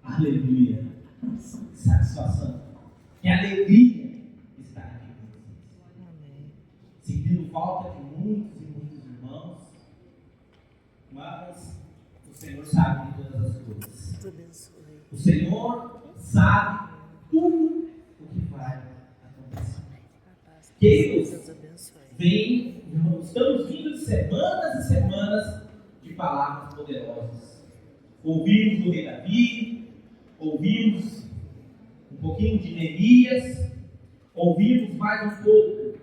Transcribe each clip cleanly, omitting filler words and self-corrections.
Aleluia. Satisfação. Que alegria estar aqui com vocês. Amém. Sentindo falta de muitos e muitos irmãos, mas o Senhor sabe de todas as coisas. Deus abençoe. O Senhor sabe tudo o que vai acontecer. Queridos, Deus abençoe. estamos vindo de semanas e semanas de palavras poderosas. Ouvimos do rei Davi, ouvimos um pouquinho de Neemias, ouvimos mais um pouco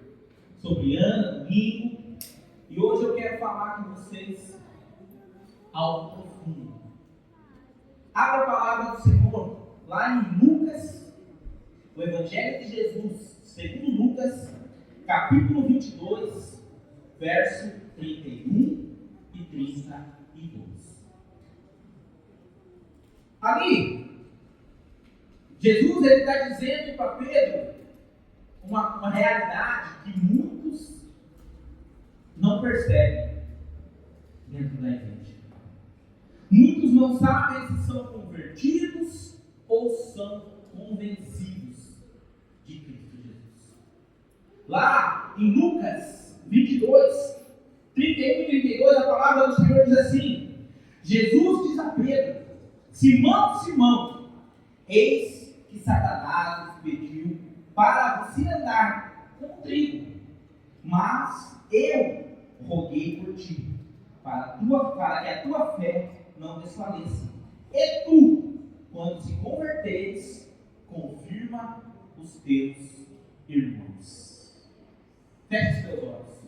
sobre Ana, domingo, e hoje eu quero falar com vocês algo profundo. Abra a palavra do Senhor lá em Lucas, o Evangelho de Jesus, segundo Lucas, capítulo 22, verso 31 e 32. Ali, Jesus está dizendo para Pedro uma realidade que muitos não percebem dentro da igreja. Muitos não sabem se são convertidos ou são convencidos de Cristo Jesus. Lá em Lucas 22, 31 e 32, a palavra do Senhor diz assim: Jesus diz a Pedro: Simão, Simão, eis que Satanás nos pediu para você andar com trigo, mas eu roguei por ti, para que a tua fé não desfaleça. E tu, quando te converteres, confirma os teus irmãos. Feche os teus olhos.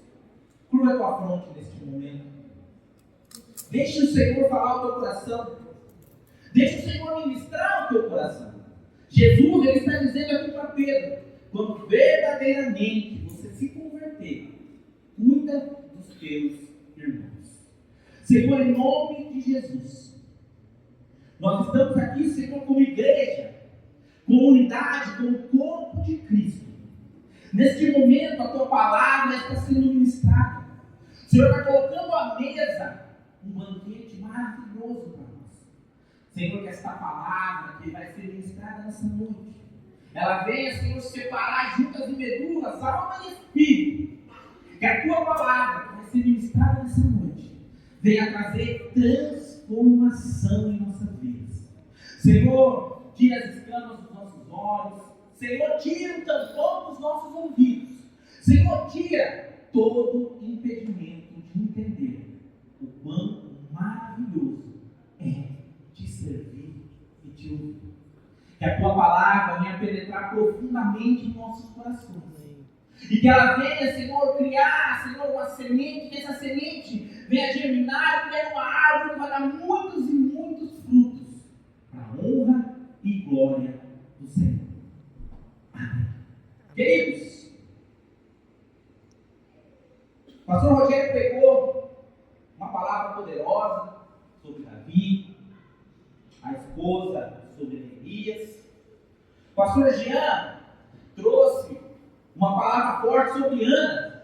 Curva a tua fronte neste momento. Deixe o Senhor falar ao teu coração. Deixe o Senhor ministrar o teu coração. Jesus, ele está dizendo aqui para Pedro: quando verdadeiramente você se converter, cuida dos teus irmãos. Senhor, em nome de Jesus, nós estamos aqui, Senhor, como igreja, como unidade, como corpo de Cristo. Neste momento, a tua palavra está sendo ministrada. O Senhor está colocando à mesa um banquete maravilhoso para nós. Senhor, que esta palavra que vai ser ministrada nessa noite, ela venha, Senhor, separar juntas e medulas, alma e espírito. Que a tua palavra que vai ser ministrada nessa noite venha trazer transformação em nossas vidas. Senhor, tira as escamas dos nossos olhos. Senhor, tira o tampão dos nossos ouvidos. Senhor, tira todo impedimento de entender o quão maravilhoso é te servir e te ouvir. Que a tua palavra venha penetrar profundamente em nossos corações. E que ela venha, Senhor, criar, Senhor, uma semente, que essa semente venha germinar e criar uma árvore que vai dar muitos e muitos frutos, para a honra e glória do Senhor. Amém. Queridos, o pastor Rogério pegou uma palavra poderosa sobre Davi, a esposa sobre Neemias. O pastor Jean trouxe uma palavra forte sobre Ana,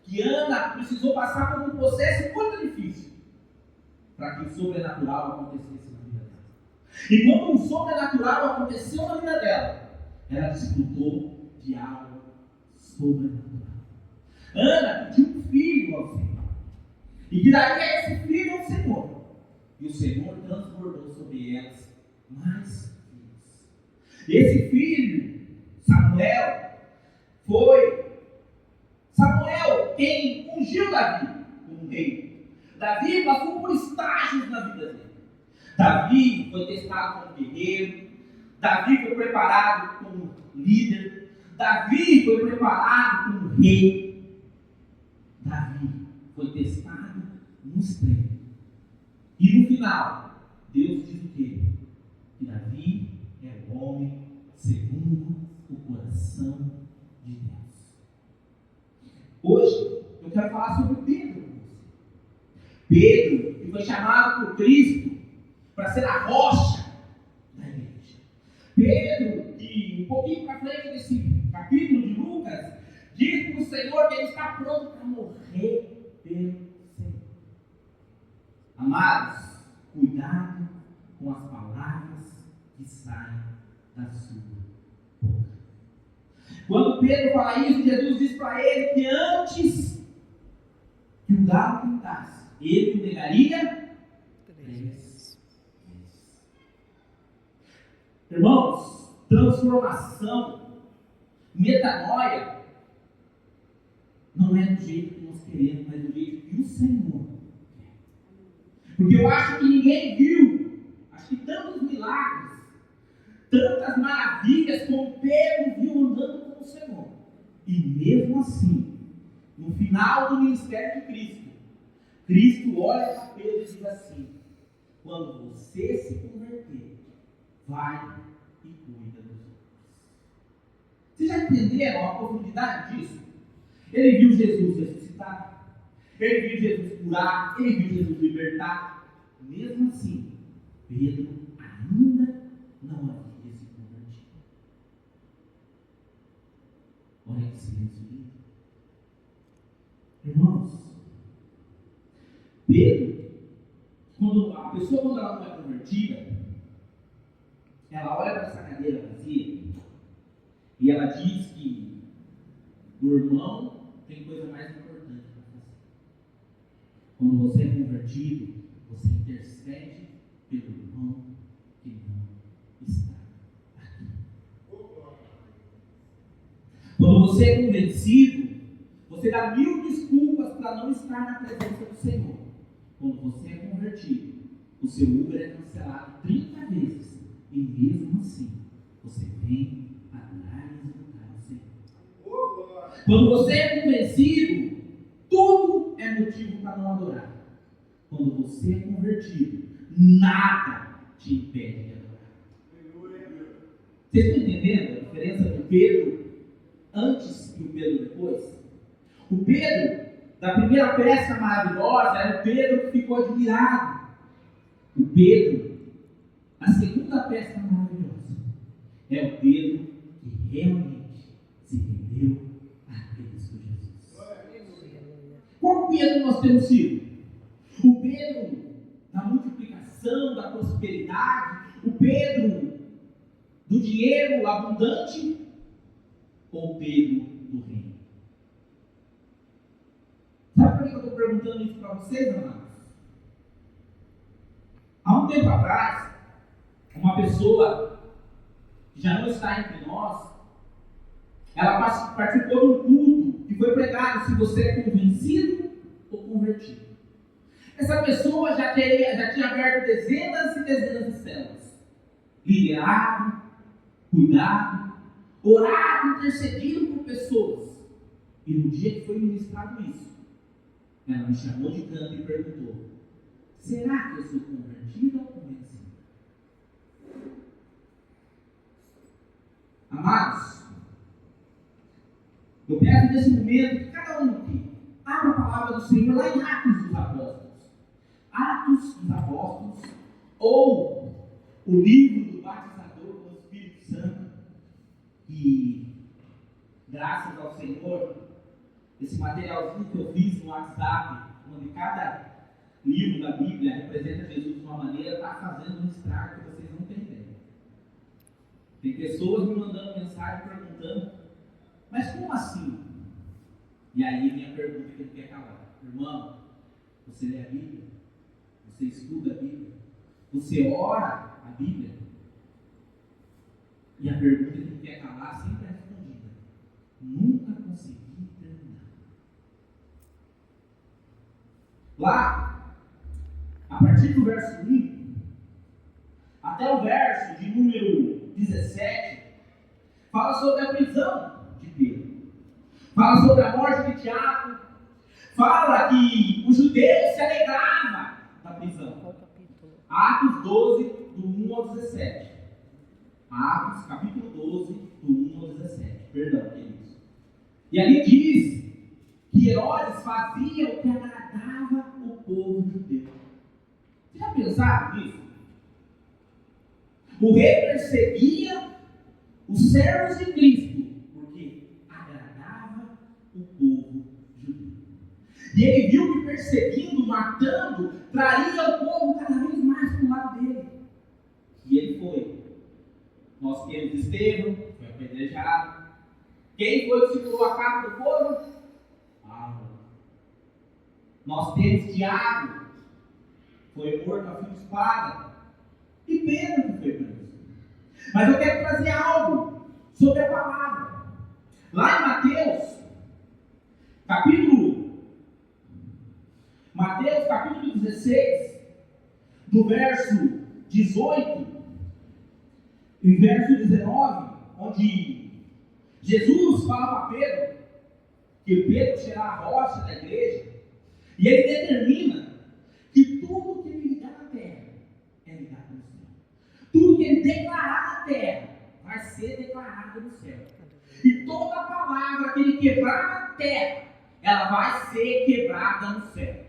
que Ana precisou passar por um processo muito difícil para que o sobrenatural acontecesse na vida dela. E quando um sobrenatural aconteceu na vida dela, ela desfrutou de algo sobrenatural. Ana pediu um filho ao Senhor, e que daria esse filho ao Senhor, e o Senhor transbordou sobre elas mais filhos. Esse filho, Samuel, foi Samuel quem ungiu Davi como rei. Davi passou por estágios na vida dele. Davi foi testado como guerreiro. Davi foi preparado como líder. Davi foi preparado como rei. Davi foi testado nos treinos. E no final, Deus diz o quê? Que Davi é o homem segundo o coração de Deus. Hoje eu quero falar sobre Pedro. Pedro, que foi chamado por Cristo para ser a rocha da igreja. Pedro, que um pouquinho para frente desse capítulo de Lucas, diz para o Senhor que ele está pronto para morrer pelo Senhor. Amados, cuidado com as palavras que saem da sua boca. Quando Pedro fala isso, Jesus diz para ele que antes que o galo cantasse, ele o negaria 3 vezes. Irmãos, transformação, metanoia, não é do jeito que nós queremos, mas do jeito que o Senhor quer. Porque eu acho que ninguém viu, acho que tantos milagres, tantas maravilhas como Pedro viu andando com o Senhor. E mesmo assim, no final do ministério de Cristo, Cristo olha para Pedro e diz assim: quando você se converter, vai e cuida dos outros. Vocês já entenderam a profundidade disso? Ele viu Jesus ressuscitar, ele viu Jesus curar, ele viu Jesus libertar. Mesmo assim, Pedro ainda não havia se convertido. Olha que silêncio lindo. Irmãos, Pedro, a pessoa quando ela não é convertida, ela olha para essa cadeira vazia e ela diz que o irmão tem coisa mais importante para fazer. Quando você é convertido, você intercede pelo irmão que não está aqui. Quando você é convencido, você dá 1000 desculpas para não estar na presença do Senhor. Quando você é convertido, o seu Uber é cancelado 30 vezes. E mesmo assim, você vem adorar e executar o Senhor. Quando você é convencido, tudo é motivo para não adorar. Quando você é convertido, nada te impede de adorar. Vocês estão entendendo a diferença do Pedro antes e o Pedro depois? O Pedro da primeira pesca maravilhosa era o Pedro que ficou admirado. O Pedro da segunda pesca maravilhosa é o Pedro que realmente se rendeu a Cristo Jesus. Qual Pedro nós temos sido? O Pedro da multiplicação, da prosperidade, o Pedro do dinheiro abundante, ou o Pedro do reino? Sabe por que eu estou perguntando isso para vocês, amados? Há um tempo atrás, uma pessoa que já não está entre nós, ela participou de um culto que foi pregado se você é convencido ou convertido. Essa pessoa já tinha aberto dezenas e dezenas de células, liderado, cuidado, orado, intercedido por pessoas. E no dia que foi ministrado isso, ela me chamou de canto e perguntou: será que eu sou convertida ou convencida? Amados, eu peço nesse momento que cada um aqui abra a palavra do Senhor lá em Atos dos Apóstolos. Atos dos Apóstolos, ou o livro do batizador com o Espírito Santo, e graças ao Senhor, esse materialzinho que eu fiz no WhatsApp, onde cada livro da Bíblia representa Jesus de uma maneira, está fazendo um estrago que vocês não têm ideia. Tem pessoas me mandando mensagem perguntando: mas como assim? E aí vem a pergunta que ele quer calar: irmão, você lê a Bíblia? Você estuda a Bíblia? Você ora a Bíblia? E a pergunta que ele quer calar sempre é respondida: nunca consegui terminar. Lá, a partir do verso 1 até o verso de número 17, fala sobre a prisão de Pedro, fala sobre a morte de Tiago, fala que os judeus se alegravam da prisão. Atos 12, do 1 ao 17. Atos, capítulo 12, do 1 ao 17. Perdão, queridos. E ali diz que Herodes fazia o que agradava o povo judeu. Vocês já pensaram nisso? O rei perseguia os servos de Cristo porque agradava o povo judeu. E ele viu que perseguindo, matando, traria o povo cada vez mais para o lado dele. E ele foi Nós temos Estevão, foi apedrejado. Quem foi que segurou a capa do povo? Paulo. Nós temos Tiago, foi morto a fio de espada. E Pedro que foi preso. Mas eu quero trazer algo sobre a palavra. Lá em Mateus, capítulo 16, do verso 18 e verso 19, onde Jesus fala para Pedro que Pedro será a rocha da igreja, e ele determina que tudo que ele ligar na terra é ligado no céu. Tudo que ele declarar na terra vai ser declarado no céu. E toda palavra que ele quebrar na terra, ela vai ser quebrada no céu.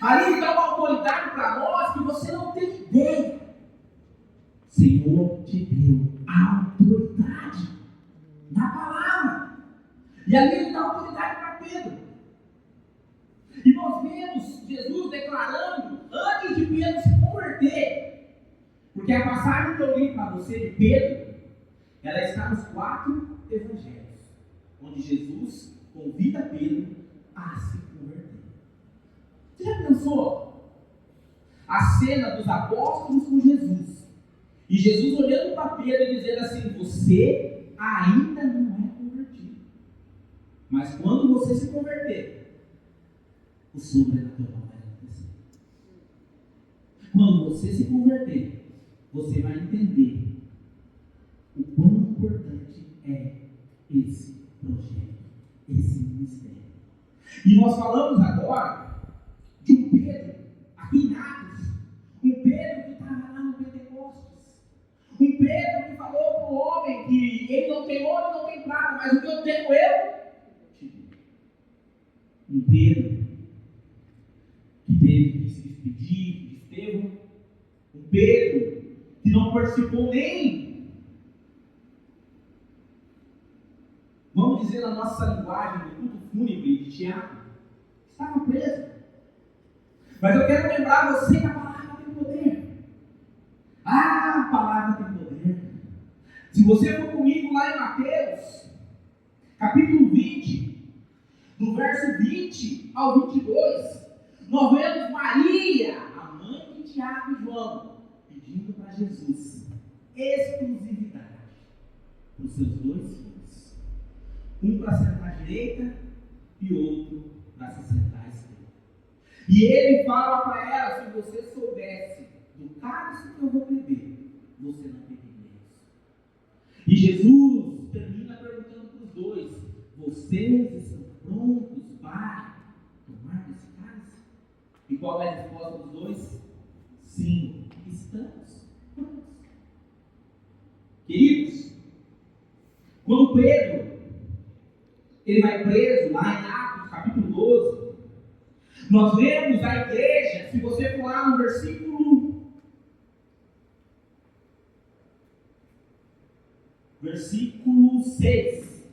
Ali ele dá uma autoridade para nós que você não tem ideia. O Senhor te deu a autoridade na palavra. E ali ele dá autoridade para Pedro. E nós vemos Jesus declarando, antes de Pedro se converter, porque a passagem que eu li para você de Pedro, ela está nos 4 evangelhos, onde Jesus convida Pedro a se converter. Você já pensou? A cena dos apóstolos com Jesus, e Jesus olhando para Pedro e dizendo assim: você ainda não é convertido, mas quando você se converter, o sobrenatural vai acontecer. Quando você se converter, você vai entender o quão importante é esse projeto, esse ministério. E nós falamos agora de um Pedro aqui em Atos, um Pedro que estava lá no Pentecostes, um Pedro que falou para o homem que ele não tem ouro e não tem prata, mas o que eu tenho eu te dou. Um Pedro que teve que se despedir de Estevão, um Pedro que não participou nem, vamos dizer na nossa linguagem, do culto fúnebre de Tiago, estava preso. Mas eu quero lembrar você que a palavra tem poder. Ah, a palavra tem poder. Se você for comigo lá em Mateus, capítulo 20, do verso 20 ao 22, nós vemos Maria, a mãe de Tiago e João, pedindo para Jesus exclusividade para os seus 2 filhos. Um para sentar à direita e outro para se sentar à esquerda. E ele fala para ela: se você soubesse do cálice que eu vou beber, você não beberia isso. E Jesus termina perguntando para os 2: vocês estão prontos para tomar desse cálice? E qual é a resposta dos 2? Sim, estamos prontos. Queridos, quando Pedro ele vai preso lá em Atos capítulo 12, nós vemos a igreja, se você for lá no versículo 6,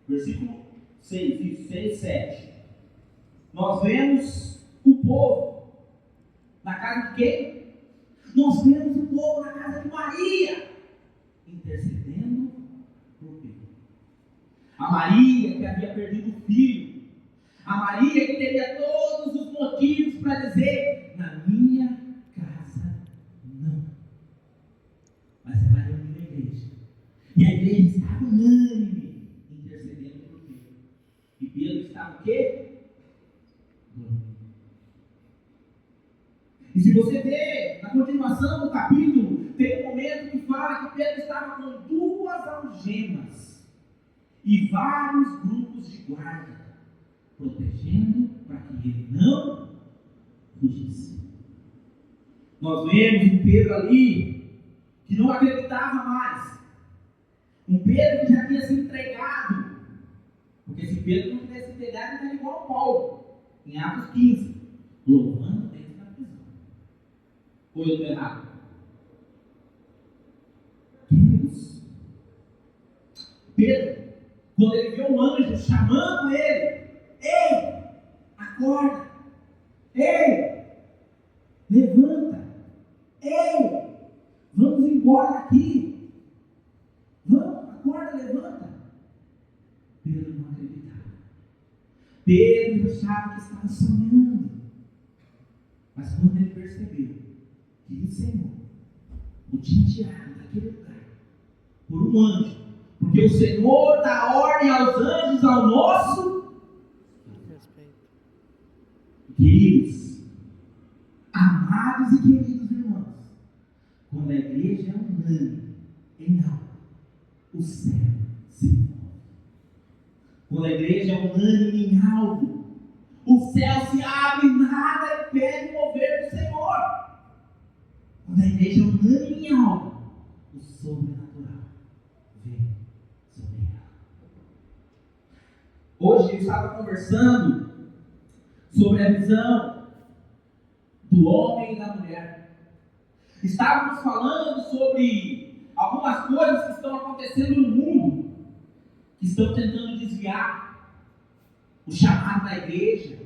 versículo 6, isso, 6, 7, nós vemos o povo na casa de quem? Nós vemos o povo na casa de Maria, intercedendo por Pedro. A Maria que havia perdido o filho, a Maria que teria todos os motivos para dizer: na minha casa não. Mas ela reuniu a igreja, e a igreja estava unânime, intercedendo por Pedro. E Pedro estava o quê? Dormindo. E se você ver na continuação do capítulo, tem um momento que fala que Pedro estava com 2 algemas e vários grupos de guarda, protegendo para que ele não fugisse. Nós vemos um Pedro ali que não acreditava mais, um Pedro que já tinha se entregado, porque se Pedro não tivesse se entregado, ele estaria igual a Paulo, em Atos 15, louvando dentro da prisão. Foi eu estou errado? Deus. Pedro, quando ele viu um anjo chamando ele: ei, acorda, ei, levanta, ei, embora daqui. Vamos, acorda, levanta. Pedro não acreditava. Pedro achava que estava sonhando. Mas quando ele percebeu que o Senhor o tinha tirado daquele lugar por um anjo, porque o Senhor dá ordem aos anjos ao nosso respeito. Queridos, amados e queridos irmãos, quando a igreja é unânime em algo, o céu se move. Quando a igreja é unânime em algo, o céu se abre e nada impede o mover do Senhor. Quando a igreja é unânime em algo, o sobrenatural vem sobre ela. Hoje eu estava conversando sobre a visão do homem e da mulher. Estávamos falando sobre algumas coisas que estão acontecendo no mundo, que estão tentando desviar o chamado da igreja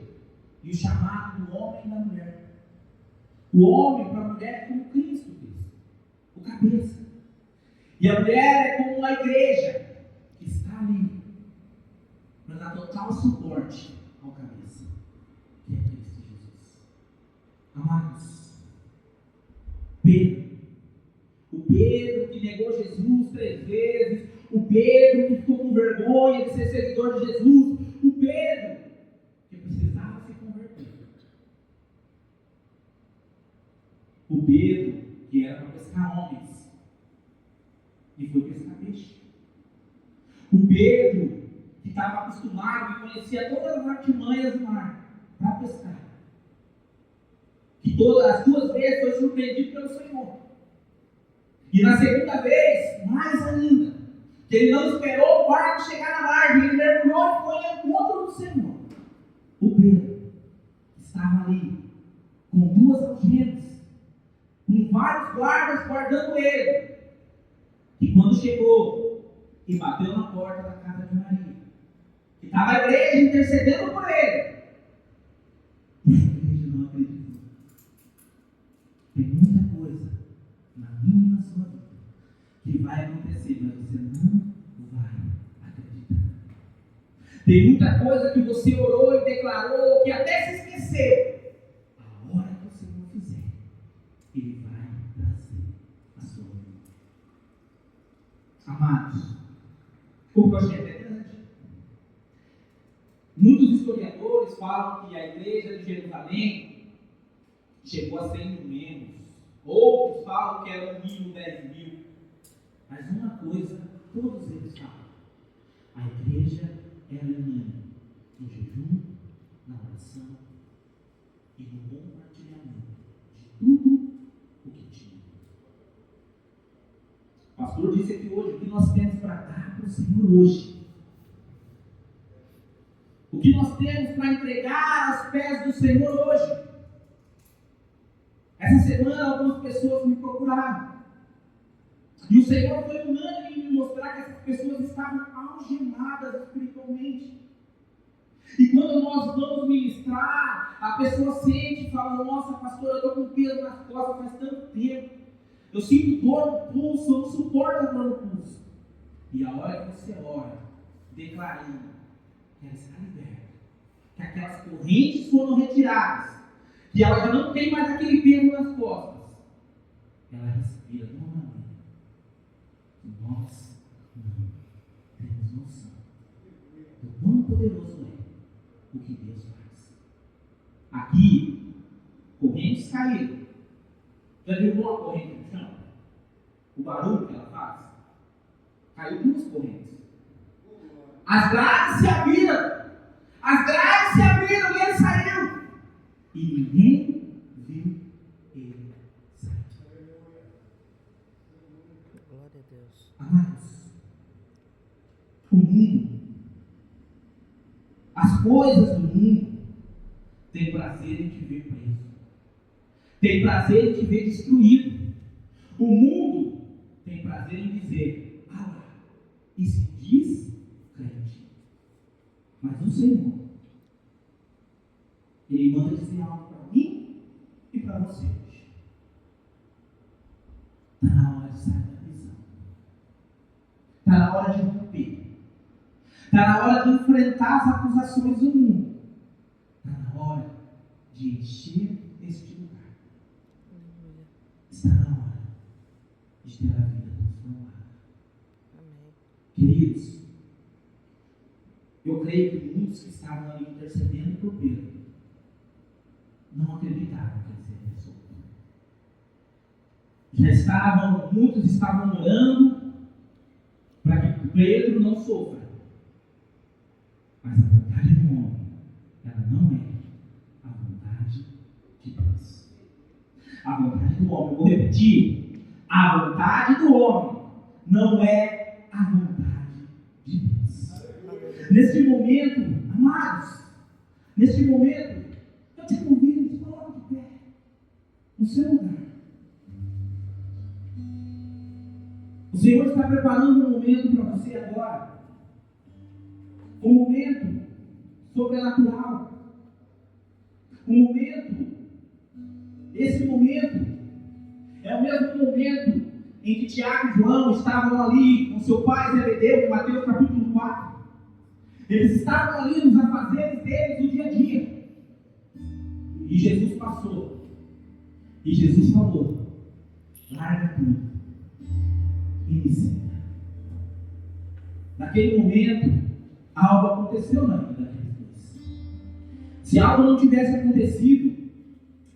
e o chamado do homem e da mulher. O homem para a mulher é como Cristo, o cabeça. E a mulher é como a igreja, que está ali para dar total suporte ao cabeça, que é Cristo Jesus. Amados, Pedro, o Pedro que negou Jesus 3 vezes, o Pedro que ficou com vergonha de ser seguidor de Jesus, o Pedro que precisava se converter, o Pedro que era para pescar homens e foi pescar peixe, o Pedro que estava acostumado e conhecia todas as artimanhas do mar para pescar, que todas as 2 vezes foi surpreendido pelo Senhor, e na segunda vez, mais ainda, que ele não esperou o barco chegar na margem, ele mergulhou e foi ao encontro do Senhor. O Pedro estava ali com 2 algemas, com vários guardas guardando ele, e quando chegou e bateu na porta da casa de Maria, que estava a igreja intercedendo por ele, e a igreja não acreditou. Tem muita coisa na minha e na sua vida que vai acontecer, mas você não vai acreditar. Tem muita coisa que você orou e declarou, que até se esqueceu. A hora que o Senhor fizer, Ele vai trazer a sua vida. Amados, o projeto é grande. Muitos historiadores falam que a igreja de Jerusalém chegou a 100 mil membros. Outros falam que eram 1.000, 10.000. Mas uma coisa, todos eles falam: a igreja era unânime no jejum, na oração e no compartilhamento de tudo o que tinha. O pastor disse aqui hoje o que nós temos para dar para o Senhor hoje. O que nós temos para entregar aos pés do Senhor hoje. Essa semana algumas pessoas me procuraram. E o Senhor foi unânime em me mostrar que essas pessoas estavam algemadas espiritualmente. E quando nós vamos ministrar, a pessoa sente e fala: nossa, pastor, eu estou com peso nas costas faz tanto tempo. Eu sinto dor no pulso, eu não suporto a dor no pulso. E a hora que você ora, declarando que ela está liberta, que aquelas correntes foram retiradas, que ela já não tem mais aquele peso nas costas, ela respira de uma maneira que nós não temos noção do quão poderoso é o que Deus faz. Aqui, correntes caíram. Já viu uma corrente no chão? O barulho que ela faz? Caiu 2 correntes. As grades se abriram. As grades se abriram e ele saiu. E ninguém viu ele sair. Glória a Deus. Amados, o mundo, as coisas do mundo, têm prazer em te ver preso. Tem prazer em te ver destruído. O mundo tem prazer em dizer: ah lá, e se diz crente. Mas o Senhor, Ele manda dizer algo para mim e para você hoje. Está na hora hora de sair da prisão. Está na hora de romper. Está na hora de enfrentar as acusações do mundo. Está na hora de encher este lugar. Está na hora de ter a vida transformada. Amém. Queridos, eu creio que muitos que estavam ali intercedendo por Pedro não acreditavam que ele seria solto. Muitos estavam orando para que Pedro não sofra. Mas a vontade do homem, ela não é a vontade de Deus. A vontade do homem, eu vou repetir, a vontade do homem não é a vontade de Deus. Neste momento, amados, neste momento, eu te convido a colocar de pé no seu lugar. O Senhor está preparando um momento para você agora. Um momento sobrenatural. Um momento. Esse momento é o mesmo momento em que Tiago e João estavam ali com seu pai Zebedeu, em Mateus capítulo 4. Eles estavam ali nos afazeres deles do dia a dia. E Jesus passou. E Jesus falou: larga tudo e me siga. Naquele momento, algo aconteceu na vida daqueles dois. Se algo não tivesse acontecido,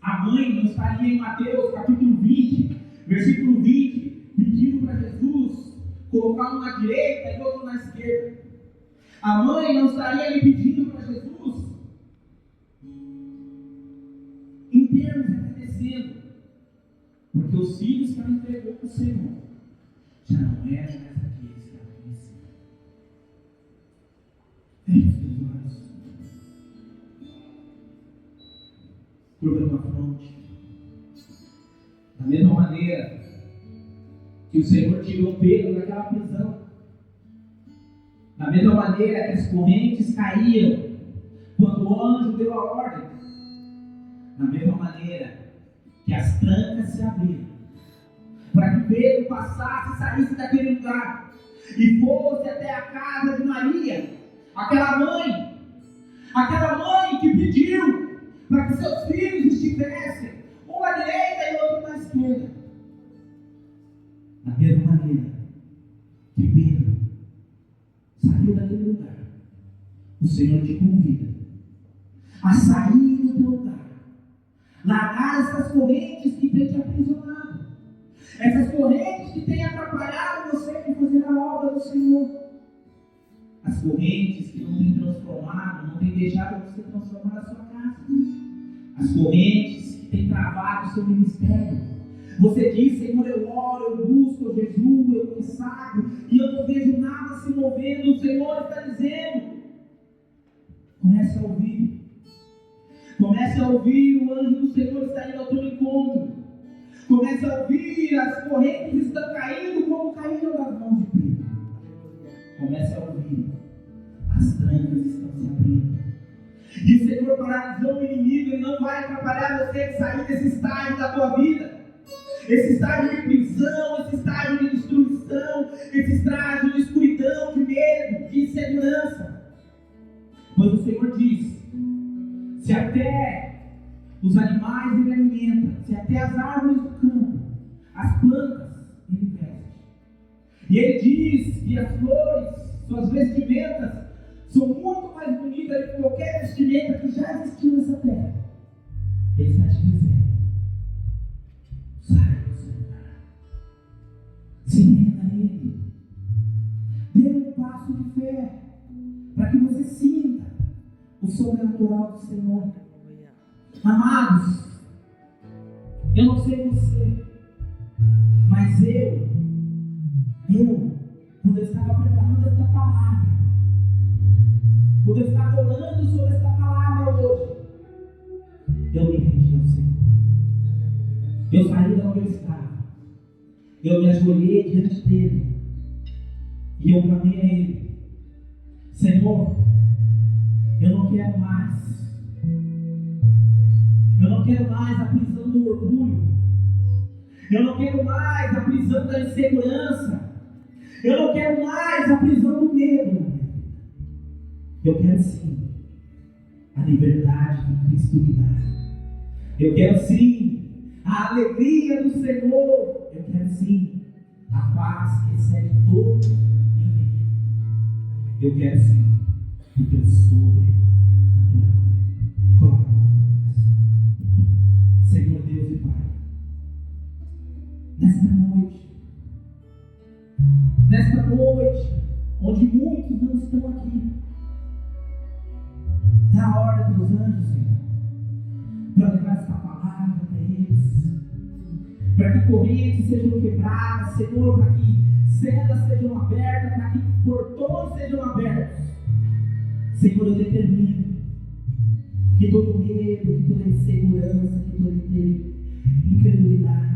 a mãe não estaria em Mateus capítulo 20, versículo 20, pedindo para Jesus colocar um na direita e outro na esquerda. A mãe não estaria ali pedindo para Jesus em termos agradecendo, porque os filhos que ela entregou para o Senhor já não eram mais aqueles que ela conhecia. Feche os teus olhos. Curva a tua fronte. Da mesma maneira que o Senhor tirou Pedro daquela prisão, da mesma maneira que as correntes caíam quando o anjo deu a ordem, da mesma maneira que as trancas se abriram para que Pedro passasse e saísse daquele lugar e fosse até a casa de Maria, aquela mãe que pediu para que seus filhos estivessem um à direita e outro na esquerda. Da mesma maneira que Pedro saiu daquele lugar, o Senhor te convida a sair do teu lugar, largar essas correntes que têm te aprisionado, essas correntes que têm atrapalhado você de fazer a obra do Senhor, as correntes que não têm transformado, não têm deixado você transformar a sua casa, as correntes que têm travado o seu ministério. Você diz: Senhor, eu oro, eu busco, eu jejuo, eu consagro, e eu não vejo nada se movendo. O Senhor está dizendo: comece a ouvir. Comece a ouvir, o anjo do Senhor está indo ao teu encontro. Comece a ouvir, as correntes estão caindo como caíram das mãos de Pedro. Comece a ouvir, as trancas estão se abrindo. E o Senhor paralisou o inimigo, ele não vai atrapalhar você de sair desse estágio da tua vida. Esse estágio de prisão, esse estágio de destruição, esse estágio de escuridão, de medo, de insegurança. Pois o Senhor diz: se até os animais ele alimenta, se até as árvores do campo, as plantas ele veste. E ele diz que as flores, suas vestimentas, são muito mais bonitas do que qualquer vestimenta que já existiu nessa terra. Ele está te dizendo: saia do seu lugar, se renda a Ele, dê um passo de fé, para que você sinta o sobrenatural do Senhor. Amados, eu não sei você, mas quando eu estava preparando esta palavra, quando eu estava orando sobre esta palavra hoje, eu me rendi ao Senhor. Eu saí de onde eu estava, eu me ajoelhei diante dele e eu clamei a Ele: Senhor, eu não quero mais a prisão do orgulho, Eu não quero mais a prisão da insegurança. Eu não quero mais a prisão do medo na minha vida. Eu quero sim a liberdade que Cristo me dá. Eu quero sim a alegria do Senhor. Eu quero sim a paz que excede todo entendimento. Eu quero sim o teu sobrenatural. Coloca a mão no coração. Senhor Deus e Pai, nesta noite, onde muitos não estão aqui, dá a ordem aos teus anjos, Senhor, para levar esta palavra para eles, para que correntes sejam quebradas, Senhor, para que celas sejam abertas, para que portões sejam abertos. Senhor, eu determino que todo medo, que toda insegurança, que toda incredulidade,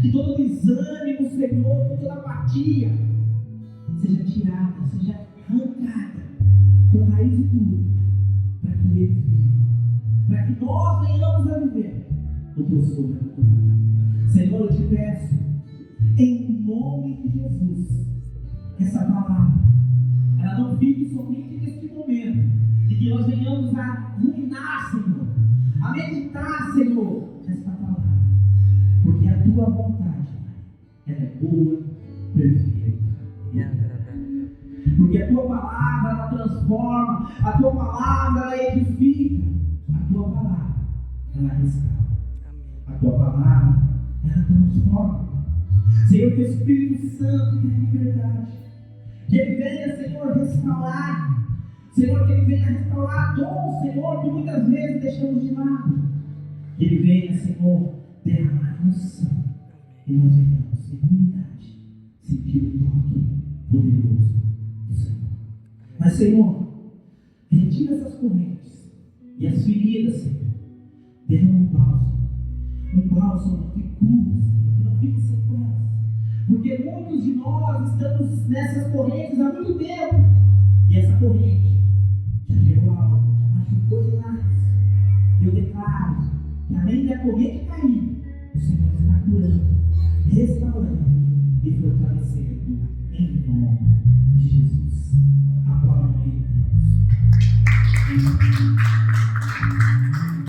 que todo desânimo, Senhor, que toda apatia seja tirada, seja arrancada com raiz e tudo, para que eles vivam, para que nós venhamos a viver o teu sobrenatural. Senhor, eu te peço, em nome de Jesus, que essa palavra ela não fique somente neste momento, e que nós venhamos a ruminar, Senhor, a meditar, Senhor, nesta palavra, porque a tua vontade, ela é boa, perfeita e agradável. Porque a tua palavra, ela transforma, a tua palavra, ela edifica, a tua palavra, ela restaura, a tua palavra, ela transforma. Senhor, que o Espírito Santo tenha liberdade, que ele venha, Senhor, restaurar, Senhor, que ele venha restaurar dons, Senhor, que muitas vezes deixamos de lado, que ele venha, Senhor, derramar unção, e nós venhamos em unidade sentir o toque poderoso do Senhor. Mas, Senhor, retira essas correntes e as feridas, Senhor, derrama um bálsamo que cura, Senhor, que não fique sequelas, porque muitos de nós estamos nessas correntes há muito tempo, e essa corrente já gerou algo, já machucou demais. Eu declaro que além da corrente cair, o Senhor está curando, restaurando e fortalecendo em nome